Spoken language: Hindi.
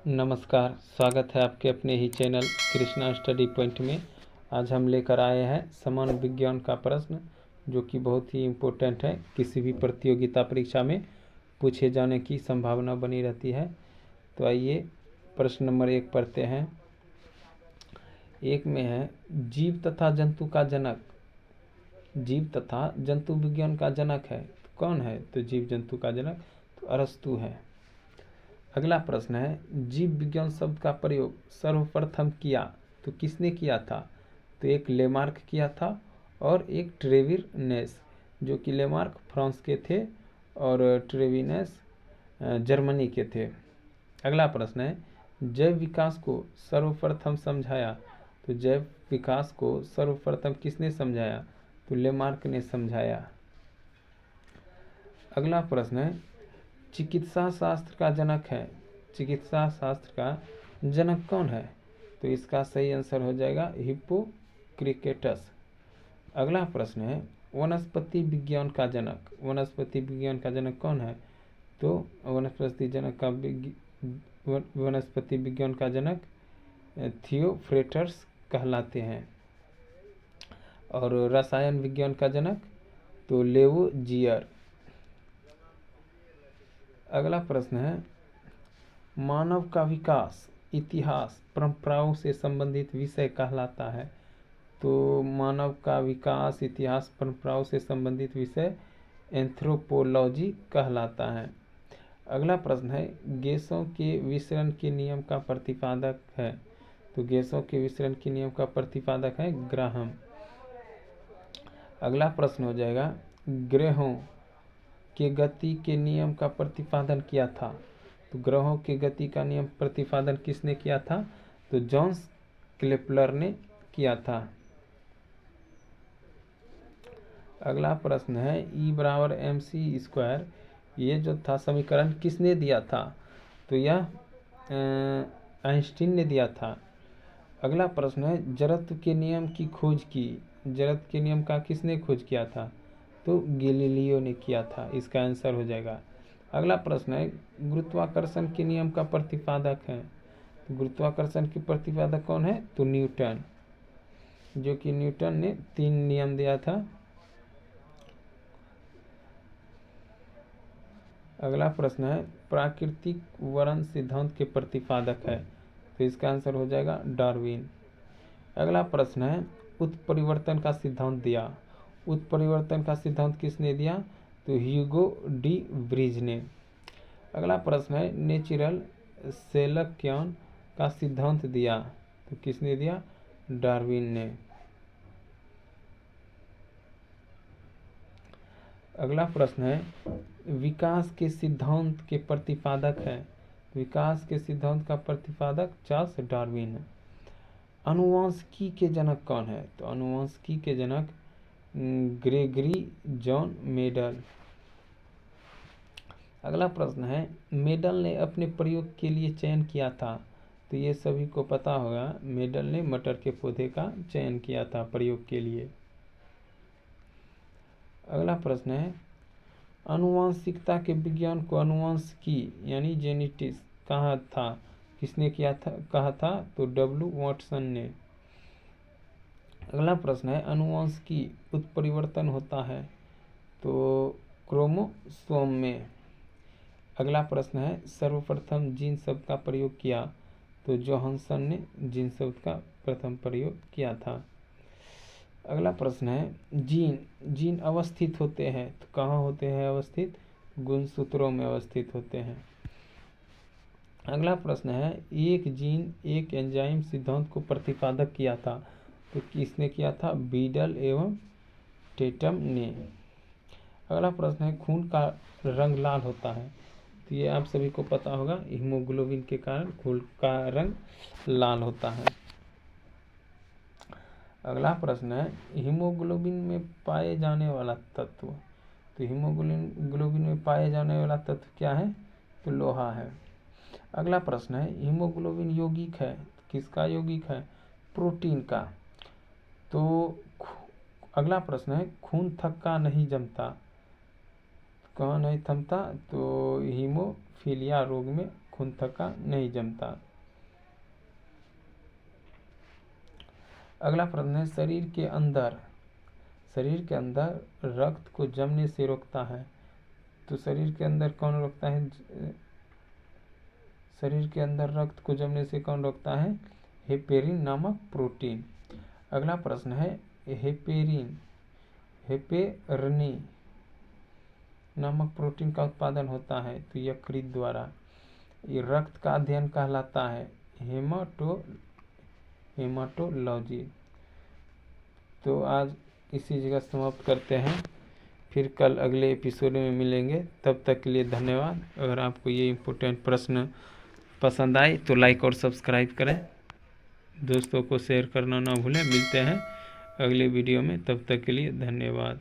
नमस्कार, स्वागत है आपके अपने ही चैनल कृष्णा स्टडी पॉइंट में। आज हम लेकर आए हैं समान विज्ञान का प्रश्न जो कि बहुत ही इम्पोर्टेंट है। किसी भी प्रतियोगिता परीक्षा में पूछे जाने की संभावना बनी रहती है। तो आइए प्रश्न नंबर 1 पढ़ते हैं। 1 में है जीव तथा जंतु का जनक। जीव तथा जंतु विज्ञान का जनक है तो कौन है? तो जीव जंतु का जनक तो अरस्तु है। अगला प्रश्न है जीव विज्ञान शब्द का प्रयोग सर्वप्रथम किया तो किसने किया था? तो एक लेमार्क किया था और एक ट्रेविनेस, जो कि लेमार्क फ्रांस के थे और ट्रेविनेस जर्मनी के थे। अगला प्रश्न है जैव विकास को सर्वप्रथम समझाया तो जैव विकास को सर्वप्रथम किसने समझाया? तो लेमार्क ने समझाया। अगला प्रश्न है चिकित्सा शास्त्र का जनक है। चिकित्सा शास्त्र का जनक कौन है? तो इसका सही आंसर हो जाएगा हिप्पोक्रेटस। अगला प्रश्न है वनस्पति विज्ञान का जनक। वनस्पति विज्ञान का जनक कौन है? तो वनस्पति विज्ञान का जनक थियोफ्रेटस कहलाते हैं। और रसायन विज्ञान का जनक तो लेवोजियर। अगला प्रश्न है मानव का विकास इतिहास परंपराओं से संबंधित विषय कहलाता है। तो मानव का विकास इतिहास परंपराओं से संबंधित विषय एंथ्रोपोलॉजी कहलाता है। अगला प्रश्न है गैसों के विसरण के नियम का प्रतिपादक है। तो गैसों के विसरण के नियम का प्रतिपादक है ग्राहम। अगला प्रश्न हो जाएगा ग्रहों के गति के नियम का प्रतिपादन किया था। तो ग्रहों के गति का नियम प्रतिपादन किसने किया था? तो जॉन्स केप्लर ने किया था। अगला प्रश्न है E = mc², ये जो था समीकरण किसने दिया था? तो यह आइंस्टीन ने दिया था। अगला प्रश्न है जड़त्व के नियम की खोज की। जड़त्व के नियम का किसने खोज किया था? तो गैलीलियो ने किया था। इसका आंसर हो जाएगा। अगला प्रश्न है गुरुत्वाकर्षण के नियम का प्रतिपादक है। तो गुरुत्वाकर्षण के प्रतिपादक कौन है? तो न्यूटन, जो कि न्यूटन ने 3 नियम दिया था। अगला प्रश्न है प्राकृतिक वर्ण सिद्धांत के प्रतिपादक है। तो इसका आंसर हो जाएगा डार्विन। अगला प्रश्न है उत्परिवर्तन का सिद्धांत दिया। उत्परिवर्तन का सिद्धांत किसने दिया? तो ह्यूगो डी व्रीज ने। अगला प्रश्न है नेचुरल सेलेक्शन का सिद्धांत दिया। तो किसने दिया? डार्विन ने। अगला प्रश्न है विकास के सिद्धांत के प्रतिपादक है। विकास के सिद्धांत का प्रतिपादक चार्ल्स डार्विन है। अनुवांशिकी के जनक कौन है? तो अनुवांशिकी के जनक ग्रेगरी जॉन मेडल। अगला प्रश्न है मेडल ने अपने प्रयोग के लिए चयन किया था। तो ये सभी को पता होगा, मेडल ने मटर के पौधे का चयन किया था प्रयोग के लिए। अगला प्रश्न है आनुवंशिकता के विज्ञान को आनुवंशिकी यानी जेनेटिक्स कहा था। किसने कहा था? तो W वाटसन ने। अगला प्रश्न है आनुवंशिकी उत्परिवर्तन होता है तो क्रोमोसोम में। अगला प्रश्न है सर्वप्रथम जीन शब्द का प्रयोग किया। तो जोहानसन ने जीन शब्द का प्रथम प्रयोग किया था। अगला प्रश्न है जीन अवस्थित होते हैं तो कहाँ होते हैं अवस्थित? गुणसूत्रों में अवस्थित होते हैं। अगला प्रश्न है एक जीन एक एंजाइम सिद्धांत को प्रतिपादक किया था। तो किसने किया था? बीडल एवं टेटम ने। अगला प्रश्न है खून का रंग लाल होता है। तो ये आप सभी को पता होगा, हीमोग्लोबिन के कारण खून का रंग लाल होता है। अगला प्रश्न है हीमोग्लोबिन में पाए जाने वाला तत्व। तो हीमोग्लोबिन में पाए जाने वाला तत्व क्या है? तो लोहा है। अगला प्रश्न है हीमोग्लोबिन यौगिक है। किसका यौगिक है? प्रोटीन का। तो अगला प्रश्न है खून थक्का नहीं जमता। कहाँ नहीं थमता? तो हीमोफीलिया रोग में खून थक्का नहीं जमता। अगला प्रश्न है, शरीर के अंदर रक्त को जमने से रोकता है। तो शरीर के अंदर कौन रोकता है? शरीर के अंदर रक्त को जमने से कौन रोकता है? हेपेरिन नामक प्रोटीन। अगला प्रश्न है, हेपेरनी नामक प्रोटीन का उत्पादन होता है तो यकृत द्वारा। ये रक्त का अध्ययन कहलाता है हेमाटोलॉजी। तो आज इसी जगह समाप्त करते हैं, फिर कल अगले एपिसोड में मिलेंगे। तब तक के लिए धन्यवाद। अगर आपको ये इम्पोर्टेंट प्रश्न पसंद आए तो लाइक और सब्सक्राइब करें, दोस्तों को शेयर करना ना भूलें। मिलते हैं अगले वीडियो में, तब तक के लिए धन्यवाद।